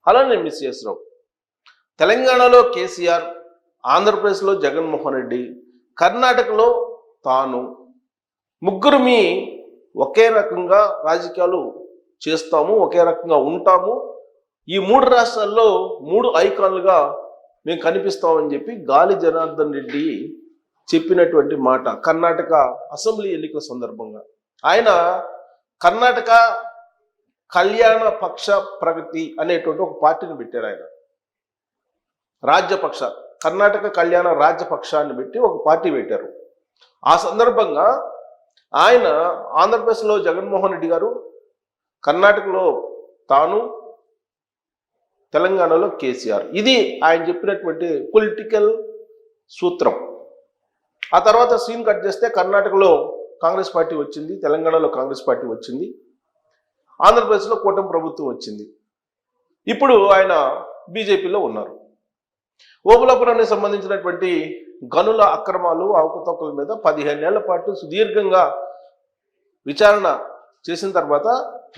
అలానే మిస్ఎస్ రావు. తెలంగాణలో కేసీఆర్, ఆంధ్రప్రదేశ్లో జగన్మోహన్ రెడ్డి, కర్ణాటకలో తాను, ముగ్గురు ఒకే రకంగా రాజకీయాలు చేస్తాము, ఒకే రకంగా ఉంటాము, ఈ 3 రాష్ట్రాల్లో 3 ఐకాన్లుగా మేము కనిపిస్తామని చెప్పి గాలి జనార్దన్ రెడ్డి చెప్పినటువంటి మాట కర్ణాటక అసెంబ్లీ ఎన్నికల సందర్భంగా. ఆయన కర్ణాటక కళ్యాణ పక్ష ప్రగతి అనేటువంటి ఒక పార్టీని పెట్టారు. ఆయన రాజ్యపక్ష, కర్ణాటక కళ్యాణ రాజ్యపక్షాన్ని పెట్టి ఒక పార్టీ పెట్టారు. ఆ సందర్భంగా ఆయన ఆంధ్రప్రదేశ్లో జగన్మోహన్ రెడ్డి గారు, కర్ణాటకలో తాను, తెలంగాణలో కేసీఆర్. ఇది ఆయన చెప్పినటువంటి పొలిటికల్ సూత్రం. ఆ తర్వాత సీన్ కట్ చేస్తే కర్ణాటకలో కాంగ్రెస్ పార్టీ వచ్చింది, తెలంగాణలో కాంగ్రెస్ పార్టీ వచ్చింది, ఆంధ్రప్రదేశ్లో కూటమి ప్రభుత్వం వచ్చింది. ఇప్పుడు ఆయన బీజేపీలో ఉన్నారు. ఓబులాపురానికి సంబంధించినటువంటి గనుల అక్రమాలు, అవకతవకల మీద 15 ఏళ్ల పాటు సుదీర్ఘంగా విచారణ చేసిన తర్వాత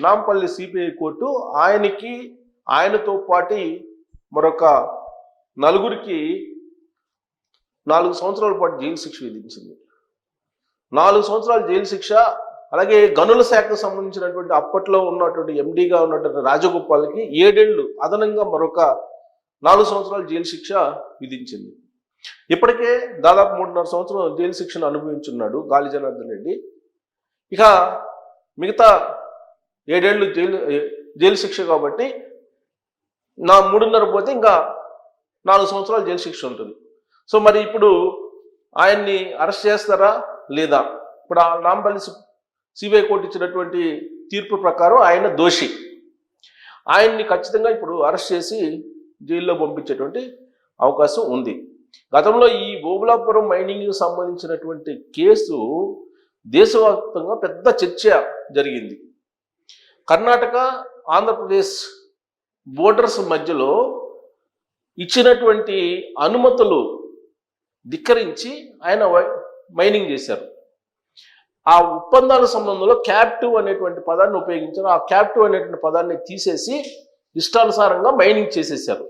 నాంపల్లి సిబిఐ కోర్టు ఆయనతో పాటు మరొక 4గురికి 4 సంవత్సరాల పాటు జైలు శిక్ష విధించింది. 4 సంవత్సరాల జైలు శిక్ష, అలాగే గనుల శాఖకు సంబంధించినటువంటి అప్పట్లో ఉన్నటువంటి ఎండీగా ఉన్నటువంటి రాజగోపాల్కి 7 ఏళ్ళు అదనంగా మరొక 4 సంవత్సరాల జైలు శిక్ష విధించింది. ఇప్పటికే దాదాపు 3.5 సంవత్సరం జైలు శిక్షను అనుభవించున్నాడు గాలి జనార్దన్ రెడ్డి. ఇక మిగతా 7 ఏళ్ళు జైలు శిక్ష కాబట్టి 3.5 పోతే ఇంకా 4 సంవత్సరాల జైలు శిక్ష ఉంటుంది. సో మరి ఇప్పుడు ఆయన్ని అరెస్ట్ చేస్తారా లేదా? ఇప్పుడు ఆ నాంపల్లి సిబిఐ కోర్టు ఇచ్చినటువంటి తీర్పు ప్రకారం ఆయన దోషి. ఆయన్ని ఖచ్చితంగా ఇప్పుడు అరెస్ట్ చేసి జైల్లో పంపించేటువంటి అవకాశం ఉంది. గతంలో ఈ ఓబులాపురం మైనింగ్కి సంబంధించినటువంటి కేసు దేశవ్యాప్తంగా పెద్ద చర్చ జరిగింది. కర్ణాటక, ఆంధ్రప్రదేశ్ బోర్డర్స్ మధ్యలో ఇచ్చినటువంటి అనుమతులు ధిక్కరించి ఆయన మైనింగ్ చేశారు. ఆ ఒప్పందాల సంబంధంలో క్యాప్టివ్ అనేటువంటి పదాన్ని ఉపయోగించారు. ఆ క్యాప్టివ్ అనేటువంటి పదాన్ని తీసేసి ఇష్టానుసారంగా మైనింగ్ చేసేసారు.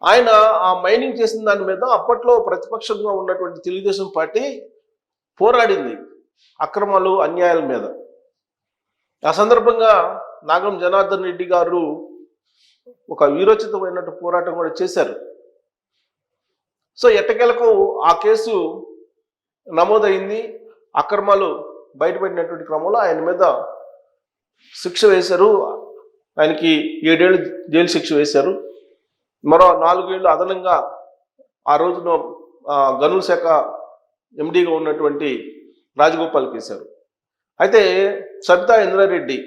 ఆయన ఆ మైనింగ్ చేసిన దాని మీద అప్పట్లో ప్రతిపక్షంగా ఉన్నటువంటి తెలుగుదేశం పార్టీ పోరాడింది అక్రమాలు, అన్యాయాల మీద. ఆ సందర్భంగా నాగం జనార్దన్ రెడ్డి గారు ఒక వీరోచితమైనటువంటి పోరాటం కూడా చేశారు. సో ఎట్టకేలకు ఆ కేసు నమోదైంది. అక్రమాలు బయటపడినటువంటి క్రమంలో ఆయన మీద శిక్ష వేశారు. ఆయనకి 7 ఏళ్ళు జైలు శిక్ష వేశారు. మరో 4 ఏళ్ళు అదనంగా ఆ రోజున గనుల శాఖ ఎండీగా ఉన్నటువంటి రాజగోపాల్కి వేశారు. అయితే సబితా ఇంద్రారెడ్డి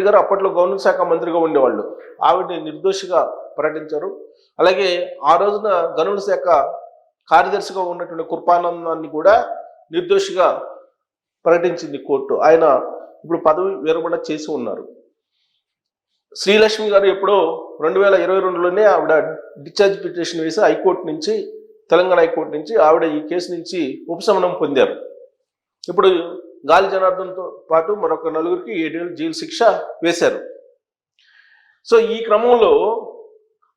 గారు అప్పట్లో గనుల శాఖ మంత్రిగా ఉండేవాళ్ళు. ఆవిడని నిర్దోషిగా ప్రకటించారు. అలాగే ఆ రోజున గనుల శాఖ కార్యదర్శిగా ఉన్నటువంటి కృపానందాన్ని కూడా నిర్దోషిగా ప్రకటించింది కోర్టు. ఆయన ఇప్పుడు పదవి విరమణ చేసి ఉన్నారు. శ్రీలక్ష్మి గారు ఎప్పుడో 2022లోనే ఆవిడ డిశ్చార్జ్ పిటిషన్ వేసి హైకోర్టు నుంచి, తెలంగాణ హైకోర్టు నుంచి ఆవిడ ఈ కేసు నుంచి ఉపశమనం పొందారు. ఇప్పుడు గాలి జనార్దన్తో పాటు మరొక 4గురికి 7 ఏళ్ళు జైలు శిక్ష వేశారు. సో ఈ క్రమంలో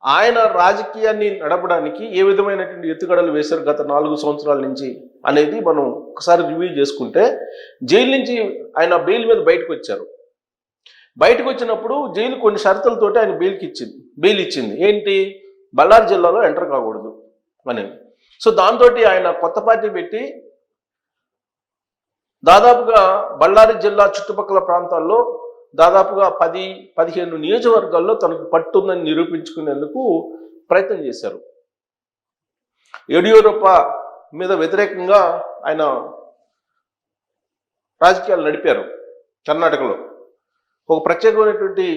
ఆయన రాజకీయాన్ని నడపడానికి ఏ విధమైనటువంటి ఎత్తుగడలు వేశారు గత 4 సంవత్సరాల నుంచి అనేది మనం ఒకసారి రివ్యూ చేసుకుంటే, జైలు నుంచి ఆయన బెయిల్ మీద బయటకు వచ్చారు. బయటకు వచ్చినప్పుడు జైలు కొన్ని షరతులతోటి ఆయన బెయిల్ ఇచ్చింది. ఏంటి? బళ్ళారి జిల్లాలో ఎంటర్ కాకూడదు అనేది. సో దాంతో ఆయన కొత్త పార్టీ పెట్టి దాదాపుగా బళ్ళారి జిల్లా చుట్టుపక్కల ప్రాంతాల్లో దాదాపుగా 10-15 నియోజకవర్గాల్లో తనకు పట్టుందని నిరూపించుకునేందుకు ప్రయత్నం చేశారు. యడియూరప్ప మీద వ్యతిరేకంగా ఆయన రాజకీయాలు నడిపారు. కర్ణాటకలో ఒక ప్రత్యేకమైనటువంటి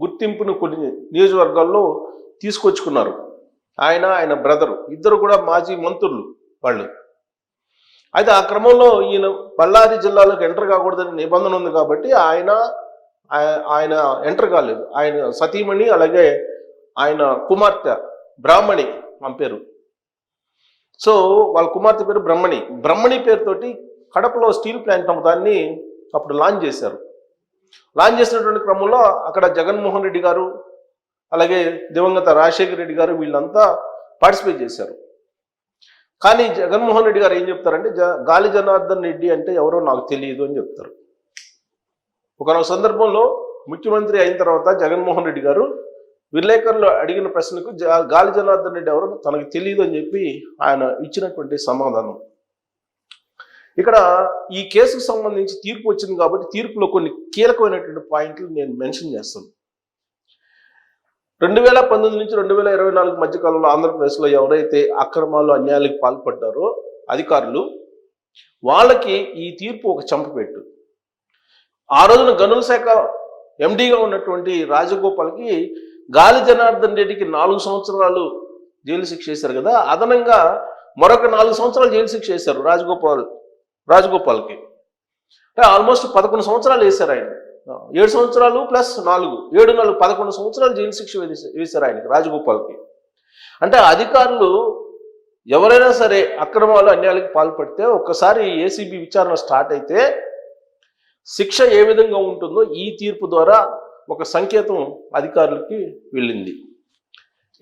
గుర్తింపును కొన్ని నియోజకవర్గాల్లో తీసుకొచ్చుకున్నారు. ఆయన బ్రదరు ఇద్దరు కూడా మాజీ మంత్రులు వాళ్ళు. అయితే ఆ క్రమంలో ఈయన బళ్ళారి జిల్లాలోకి ఎంటర్ కాకూడదని నిబంధన ఉంది కాబట్టి ఆయన ఎంటర్ కాలేదు. ఆయన సతీమణి, అలాగే ఆయన కుమార్తె బ్రాహ్మణి పంపారు. సో వాళ్ళ కుమార్తె పేరు బ్రహ్మణి పేరుతోటి కడపలో స్టీల్ ప్లాంట్ దాన్ని అప్పుడు లాంచ్ చేశారు. లాంచ్ చేసినటువంటి క్రమంలో అక్కడ జగన్మోహన్ రెడ్డి గారు అలాగే దివంగత రాజశేఖర రెడ్డి గారు వీళ్ళంతా పార్టిసిపేట్ చేశారు. కానీ జగన్మోహన్ రెడ్డి గారు ఏం చెప్తారంటే గాలి జనార్దన్ రెడ్డి అంటే ఎవరో నాకు తెలియదు అని చెప్తారు. ఒకనొక సందర్భంలో ముఖ్యమంత్రి అయిన తర్వాత జగన్మోహన్ రెడ్డి గారు విలేకరులు అడిగిన ప్రశ్నకు గాలి జనార్దన్ రెడ్డి ఎవరో తనకు తెలియదు అని చెప్పి ఆయన ఇచ్చినటువంటి సమాధానం. ఇక్కడ ఈ కేసుకు సంబంధించి తీర్పు వచ్చింది కాబట్టి తీర్పులో కొన్ని కీలకమైనటువంటి పాయింట్లు నేను మెన్షన్ చేస్తాను. 2019 నుంచి 2024 మధ్యకాలంలో ఆంధ్రప్రదేశ్లో ఎవరైతే అక్రమాలు అన్యాయాలకు పాల్పడ్డారో అధికారులు, వాళ్ళకి ఈ తీర్పు ఒక చంపపెట్టు. ఆ రోజున గనుల శాఖ ఎండీగా ఉన్నటువంటి రాజగోపాల్కి గాలి జనార్దన్ రెడ్డికి 4 సంవత్సరాలు జైలు శిక్ష వేశారు కదా, అదనంగా మరొక 4 సంవత్సరాలు జైలు శిక్ష వేశారు రాజగోపాల్కి. అంటే ఆల్మోస్ట్ 11 సంవత్సరాలు వేశారు ఆయన. 7 సంవత్సరాలు ప్లస్ 4 7 4 11 సంవత్సరాలు జైలు శిక్ష వేశారు ఆయనకి, రాజగోపాల్కి. అంటే అధికారులు ఎవరైనా సరే అక్రమాలు అన్యాయాలకు పాల్పడితే ఒక్కసారి ఏసీబీ విచారణ స్టార్ట్ అయితే శిక్ష ఏ విధంగా ఉంటుందో ఈ తీర్పు ద్వారా ఒక సంకేతం అధికారులకి వెళ్ళింది.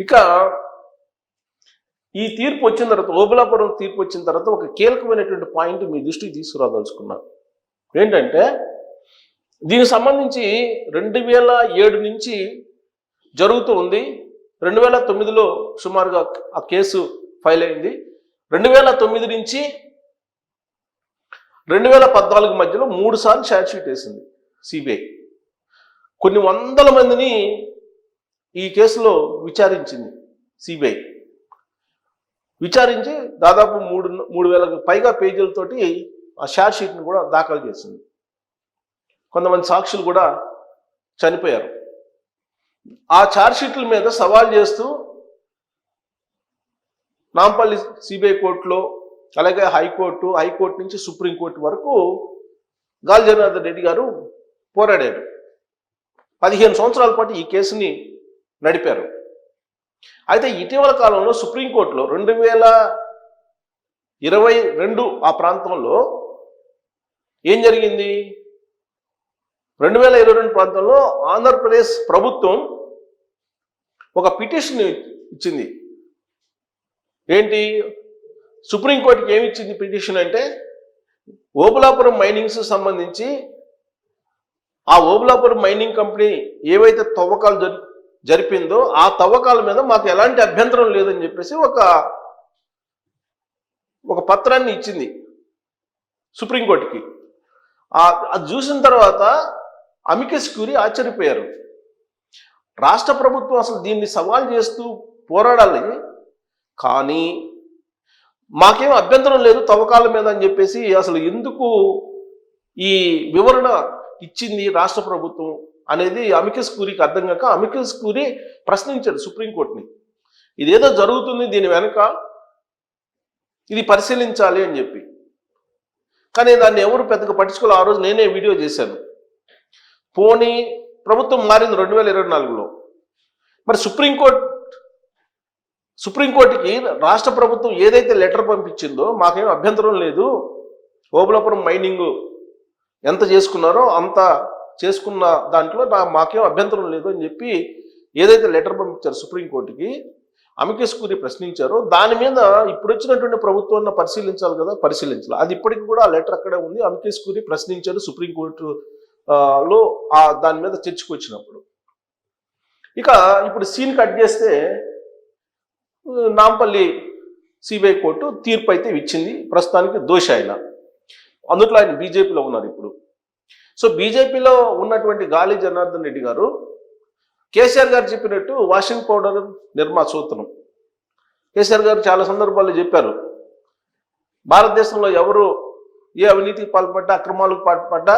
ఇక ఈ తీర్పు వచ్చిన తర్వాత, ఓబులాపురం తీర్పు వచ్చిన తర్వాత ఒక కీలకమైనటువంటి పాయింట్ మీ దృష్టికి తీసుకురాదలుచుకున్నాను. ఏంటంటే దీనికి సంబంధించి 2007 నుంచి జరుగుతూ ఉంది. 2009లో సుమారుగా ఆ కేసు ఫైల్ అయింది. 2009 నుంచి 2014 మధ్యలో 3 సార్లు ఛార్జ్ షీట్ వేసింది సిబిఐ. కొన్ని వందల మందిని ఈ కేసులో విచారించింది సిబిఐ. విచారించి దాదాపు 3,000కు పైగా పేజీలతోటి ఆ ఛార్జ్ షీట్ని కూడా దాఖలు చేసింది. కొంతమంది సాక్షులు కూడా చనిపోయారు. ఆ ఛార్జ్ షీట్ల మీద సవాల్ చేస్తూ నాంపల్లి సిబిఐ కోర్టులో అలాగే హైకోర్టు నుంచి సుప్రీంకోర్టు వరకు గాలి జనార్దన్ రెడ్డి గారు పోరాడారు. 15 సంవత్సరాల పాటు ఈ కేసుని నడిపారు. అయితే ఇటీవల కాలంలో సుప్రీంకోర్టులో 2022 ఆ ప్రాంతంలో ఏం జరిగింది? 2022 ప్రాంతంలో ఆంధ్రప్రదేశ్ ప్రభుత్వం ఒక పిటిషన్ ఇచ్చింది. ఏంటి? సుప్రీంకోర్టుకి ఏమి ఇచ్చింది పిటిషన్ అంటే, ఓబులాపురం మైనింగ్స్ సంబంధించి ఆ ఓబులాపురం మైనింగ్ కంపెనీ ఏవైతే తవ్వకాలు జరిపిందో ఆ తవ్వకాల మీద మాకు ఎలాంటి అభ్యంతరం లేదని చెప్పేసి ఒక పత్రాన్ని ఇచ్చింది సుప్రీంకోర్టుకి. అది చూసిన తర్వాత అమికస్ క్యూరీ ఆశ్చర్యపోయారు. రాష్ట్ర ప్రభుత్వం అసలు దీన్ని సవాల్ చేస్తూ పోరాడాలి, కానీ మాకేం అభ్యంతరం లేదు తవ్వకాల మీద అని చెప్పేసి అసలు ఎందుకు ఈ వివరణ ఇచ్చింది రాష్ట్ర ప్రభుత్వం అనేది అమికస్ క్యూరీకి అర్థం కాక అమికస్ క్యూరీ ప్రశ్నించారు సుప్రీంకోర్టుని. ఇదేదో జరుగుతుంది, దీని వెనక ఇది పరిశీలించాలి అని చెప్పి. కానీ దాన్ని ఎవరు పెద్దగా పట్టించుకోవాలి. ఆ రోజు నేనే వీడియో చేశాను. పోనీ ప్రభుత్వం మారింది 2024లో. మరి సుప్రీంకోర్టుకి రాష్ట్ర ప్రభుత్వం ఏదైతే లెటర్ పంపించిందో మాకేం అభ్యంతరం లేదు, ఓబులాపురం మైనింగ్ ఎంత చేసుకున్నారో అంత చేసుకున్న దాంట్లో మాకేం అభ్యంతరం లేదు అని చెప్పి ఏదైతే లెటర్ పంపించారు సుప్రీంకోర్టుకి, అమికస్ క్యూరీ ప్రశ్నించారో దాని మీద ఇప్పుడు వచ్చినటువంటి ప్రభుత్వాన్ని పరిశీలించాలి కదా, పరిశీలించాలి. అది ఇప్పటికి కూడా ఆ లెటర్ అక్కడే ఉంది. అమికస్ క్యూరీ ప్రశ్నించారు సుప్రీంకోర్టులో దాని మీద చర్చకు వచ్చినప్పుడు. ఇక ఇప్పుడు సీన్ కట్ చేస్తే నాంపల్లి సిబిఐ కోర్టు తీర్పు అయితే ఇచ్చింది. ప్రస్తుతానికి దోషి ఆయన. అందుట్లో ఆయన బీజేపీలో ఉన్నారు ఇప్పుడు. సో బీజేపీలో ఉన్నటువంటి గాలి జనార్దన్ రెడ్డి గారు కేసీఆర్ గారు చెప్పినట్టు వాషింగ్ పౌడర్ నిర్మా సూత్రం. కేసీఆర్ గారు చాలా సందర్భాల్లో చెప్పారు, భారతదేశంలో ఎవరు ఏ అవినీతికి పాల్పడ్డా అక్రమాలకు పాల్పడ్డా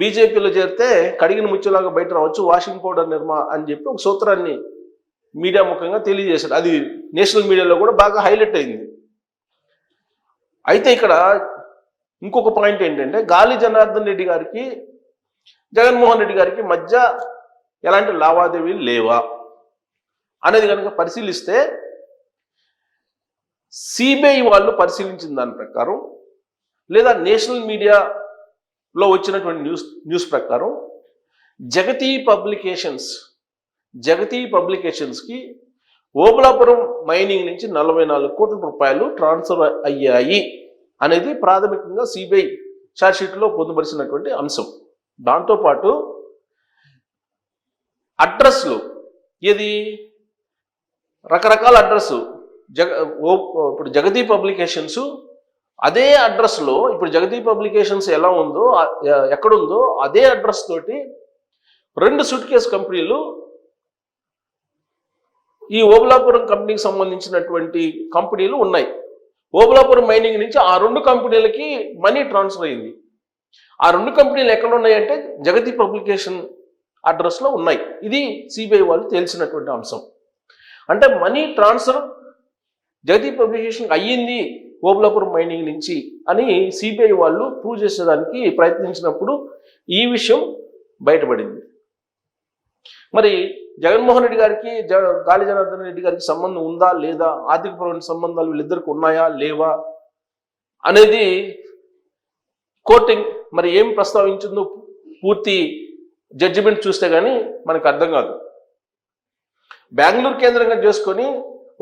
బీజేపీలో చేరితే కడిగిన ముచ్చులాగా బయట రావచ్చు, వాషింగ్ పౌడర్ నిర్మా అని చెప్పి ఒక సూత్రాన్ని మీడియా ముఖంగా తెలియజేశారు. అది నేషనల్ మీడియాలో కూడా బాగా హైలైట్ అయింది. అయితే ఇక్కడ ఇంకొక పాయింట్ ఏంటంటే, గాలి జనార్దన్ రెడ్డి గారికి జగన్మోహన్ రెడ్డి గారికి మధ్య ఎలాంటి లావాదేవీలు లేవా అనేది కనుక పరిశీలిస్తే సిబిఐ వాళ్ళు పరిశీలించిన దాని ప్రకారం లేదా నేషనల్ మీడియాలో వచ్చినటువంటి న్యూస్ ప్రకారం జగతి పబ్లికేషన్స్కి ఓబులాపురం మైనింగ్ నుంచి 44 కోట్ల రూపాయలు ట్రాన్స్ఫర్ అయ్యాయి అనేది ప్రాథమికంగా సిబిఐ ఛార్జ్షీట్లో పొందుపరిచినటువంటి అంశం. దాంతోపాటు అడ్రస్లు, ఇది రకరకాల అడ్రస్ ఇప్పుడు జగతి పబ్లికేషన్స్ అదే అడ్రస్లో, ఇప్పుడు జగతి పబ్లికేషన్స్ ఎలా ఉందో ఎక్కడుందో అదే అడ్రస్ తోటి 2 సూట్ కేస్ కంపెనీలు ఈ ఓబులాపురం కంపెనీకి సంబంధించినటువంటి కంపెనీలు ఉన్నాయి. ఓబులాపురం మైనింగ్ నుంచి ఆ 2 కంపెనీలకి మనీ ట్రాన్స్ఫర్ అయింది. ఆ 2 కంపెనీలు ఎక్కడ ఉన్నాయంటే జగతి పబ్లికేషన్ అడ్రస్లో ఉన్నాయి. ఇది సిబిఐ వాళ్ళు తేల్చినటువంటి అంశం. అంటే మనీ ట్రాన్స్ఫర్ జగతి పబ్లికేషన్ అయ్యింది ఓబులాపురం మైనింగ్ నుంచి అని సిబిఐ వాళ్ళు ప్రూవ్ చేసేదానికి ప్రయత్నించినప్పుడు ఈ విషయం బయటపడింది. మరి జగన్మోహన్ రెడ్డి గారికి గాలి జనార్దన్ రెడ్డి గారికి సంబంధం ఉందా లేదా, ఆర్థికపరమైన సంబంధాలు వీళ్ళిద్దరికి ఉన్నాయా లేవా అనేది కోర్టు మరి ఏం ప్రస్తావించిందో పూర్తి జడ్జిమెంట్ చూస్తే కానీ మనకు అర్థం కాదు. బెంగళూరు కేంద్రంగా చేసుకొని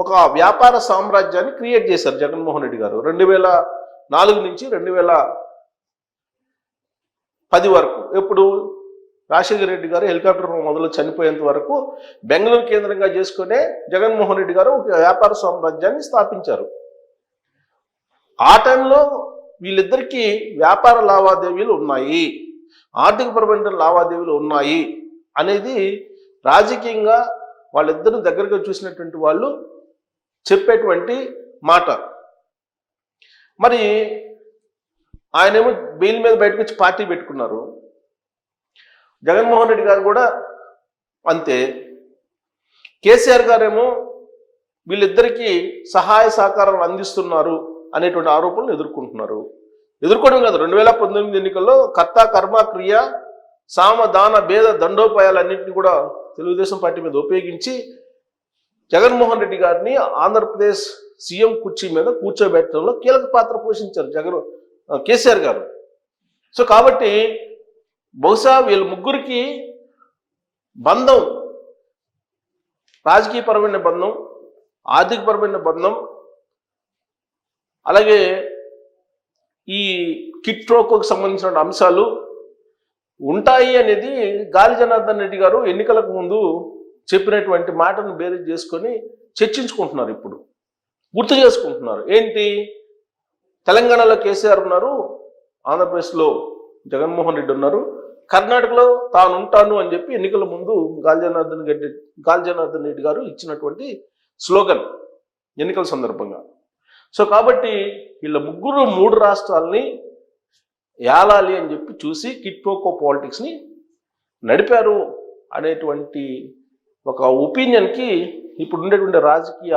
ఒక వ్యాపార సామ్రాజ్యాన్ని క్రియేట్ చేశారు జగన్మోహన్ రెడ్డి గారు 2004 నుంచి 2010 వరకు. ఎప్పుడు రాజశేఖర రెడ్డి గారు హెలికాప్టర్ మొదలు చనిపోయేంత వరకు బెంగళూరు కేంద్రంగా చేసుకునే జగన్మోహన్ రెడ్డి గారు ఒక వ్యాపార సామ్రాజ్యాన్ని స్థాపించారు. ఆ టైంలో వీళ్ళిద్దరికీ వ్యాపార లావాదేవీలు ఉన్నాయి, ఆర్థికపరమైన లావాదేవీలు ఉన్నాయి అనేది రాజకీయంగా వాళ్ళిద్దరూ దగ్గరగా చూసినటువంటి వాళ్ళు చెప్పేటువంటి మాట. మరి ఆయనేమో బెయిల్ మీద బయటకు వచ్చి పార్టీ పెట్టుకున్నారు. జగన్మోహన్ రెడ్డి గారు కూడా అంతే. కేసీఆర్ గారేమో వీళ్ళిద్దరికీ సహాయ సహకారాలు అందిస్తున్నారు అనేటువంటి ఆరోపణలు ఎదుర్కోవడం కాదు. 2019 ఎన్నికల్లో కర్త కర్మ క్రియ సామ దాన భేద దండోపాయాలన్నింటినీ కూడా తెలుగుదేశం పార్టీ మీద ఉపయోగించి జగన్మోహన్ రెడ్డి గారిని ఆంధ్రప్రదేశ్ సీఎం కుర్చీ మీద కూర్చోబెట్టడంలో కీలక పాత్ర పోషించారు కేసీఆర్ గారు. సో కాబట్టి బహుశా వీళ్ళ ముగ్గురికి బంధం, రాజకీయపరమైన బంధం, ఆర్థికపరమైన బంధం, అలాగే ఈ కిట్ ప్రోకోకు సంబంధించిన అంశాలు ఉంటాయి అనేది గాలి జనార్దన్ రెడ్డి గారు ఎన్నికలకు ముందు చెప్పినటువంటి మాటను బేరీజ్ చేసుకొని చర్చించుకుంటున్నారు. ఇప్పుడు గుర్తు చేసుకుంటున్నారు. ఏంటి, తెలంగాణలో కేసీఆర్ ఉన్నారు, ఆంధ్రప్రదేశ్లో జగన్మోహన్ రెడ్డి ఉన్నారు, కర్ణాటకలో తాను ఉంటాను అని చెప్పి ఎన్నికల ముందు గాలి జనార్దన్ రెడ్డి గారు ఇచ్చినటువంటి స్లోగన్ ఎన్నికల సందర్భంగా. సో కాబట్టి వీళ్ళ ముగ్గురు 3 రాష్ట్రాలని ఏలాలి అని చెప్పి చూసి కిట్ ప్రోకో పాలిటిక్స్ని నడిపారు అనేటువంటి ఒక ఒపీనియన్కి ఇప్పుడు ఉండేటువంటి రాజకీయ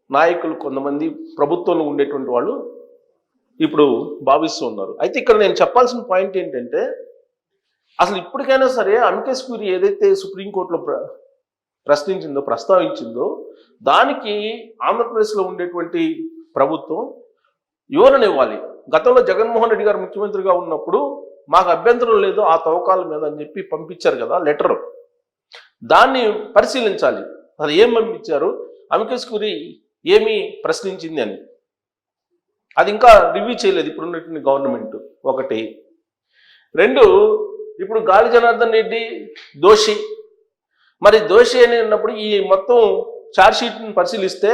నాయకులు, కొంతమంది ప్రభుత్వంలో ఉండేటువంటి వాళ్ళు ఇప్పుడు భావిస్తూ ఉన్నారు. అయితే ఇక్కడ నేను చెప్పాల్సిన పాయింట్ ఏంటంటే, అసలు ఇప్పటికైనా సరే అమికస్ క్యూరీ ఏదైతే సుప్రీంకోర్టులో ప్రస్తావించిందో దానికి ఆంధ్రప్రదేశ్లో ఉండేటువంటి ప్రభుత్వం వివరణ ఇవ్వాలి. గతంలో జగన్మోహన్ రెడ్డి గారు ముఖ్యమంత్రిగా ఉన్నప్పుడు మాకు అభ్యంతరం లేదు ఆ తవ్వకాల మీద అని చెప్పి పంపించారు కదా లెటర్, దాన్ని పరిశీలించాలి. అది ఏం పంపించారు, అమికస్ క్యూరీ ఏమి ప్రశ్నించింది అని. అది ఇంకా రివ్యూ చేయలేదు ఇప్పుడున్నటువంటి గవర్నమెంట్. 1. 2, ఇప్పుడు గాలి జనార్దన్ రెడ్డి దోషి. మరి దోషి అని ఉన్నప్పుడు ఈ మొత్తం ఛార్జ్షీట్ని పరిశీలిస్తే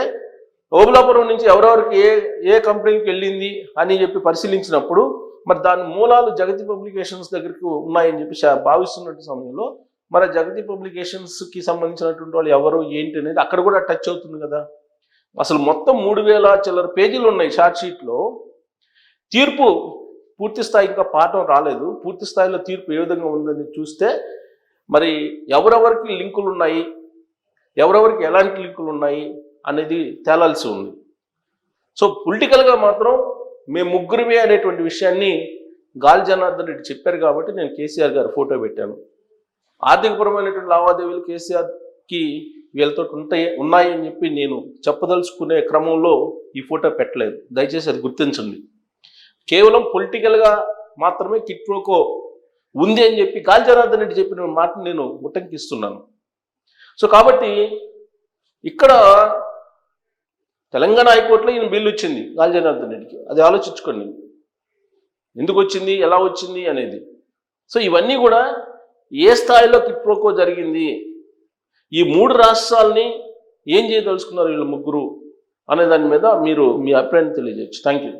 ఓబులాపురం నుంచి ఎవరెవరికి ఏ కంపెనీకి వెళ్ళింది అని చెప్పి పరిశీలించినప్పుడు మరి దాని మూలాలు జగతి పబ్లికేషన్స్ దగ్గరికి ఉన్నాయని చెప్పి భావిస్తున్నటువంటి సమయంలో మరి జగతి పబ్లికేషన్స్కి సంబంధించినటువంటి వాళ్ళు ఎవరు ఏంటి అనేది అక్కడ కూడా టచ్ అవుతుంది కదా. అసలు మొత్తం 3000 చిల్లర పేజీలు ఉన్నాయి ఛార్జ్షీట్లో. తీర్పు పూర్తి స్థాయి ఇంకా పాఠం రాలేదు. పూర్తి స్థాయిలో తీర్పు ఏ విధంగా ఉందని చూస్తే మరి ఎవరెవరికి లింకులు ఉన్నాయి, ఎవరెవరికి ఎలాంటి లింకులు ఉన్నాయి అనేది తేలాల్సి ఉంది. సో పొలిటికల్గా మాత్రం మేము ముగ్గురమే అనేటువంటి విషయాన్ని గాలి జనార్దన్ రెడ్డి చెప్పారు కాబట్టి నేను కేసీఆర్ గారు ఫోటో పెట్టాను. ఆర్థికపరమైనటువంటి లావాదేవీలు కేసీఆర్కి వీళ్ళతో ఉన్నాయి అని చెప్పి నేను చెప్పదలుచుకునే క్రమంలో ఈ ఫోటో పెట్టలేదు. దయచేసి అది గుర్తించండి. కేవలం పొలిటికల్గా మాత్రమే కిట్ ప్రోకో ఉంది అని చెప్పి గాలి జనార్దన్ రెడ్డి చెప్పిన మాటను నేను ఉటంకిస్తున్నాను. సో కాబట్టి ఇక్కడ తెలంగాణ హైకోర్టులో ఈయన బిల్లు వచ్చింది గాలి జనార్దన్ రెడ్డికి. అది ఆలోచించుకోండి ఎందుకు వచ్చింది, ఎలా వచ్చింది అనేది. సో ఇవన్నీ కూడా ఏ స్థాయిలో కిట్ప్రోకో జరిగింది, ఈ 3 రాష్ట్రాలని ఏం చేయదలుచుకున్నారు వీళ్ళు ముగ్గురు అనే దాని మీద మీరు మీ అభిప్రాయాన్ని తెలియజేయచ్చు. Thank you.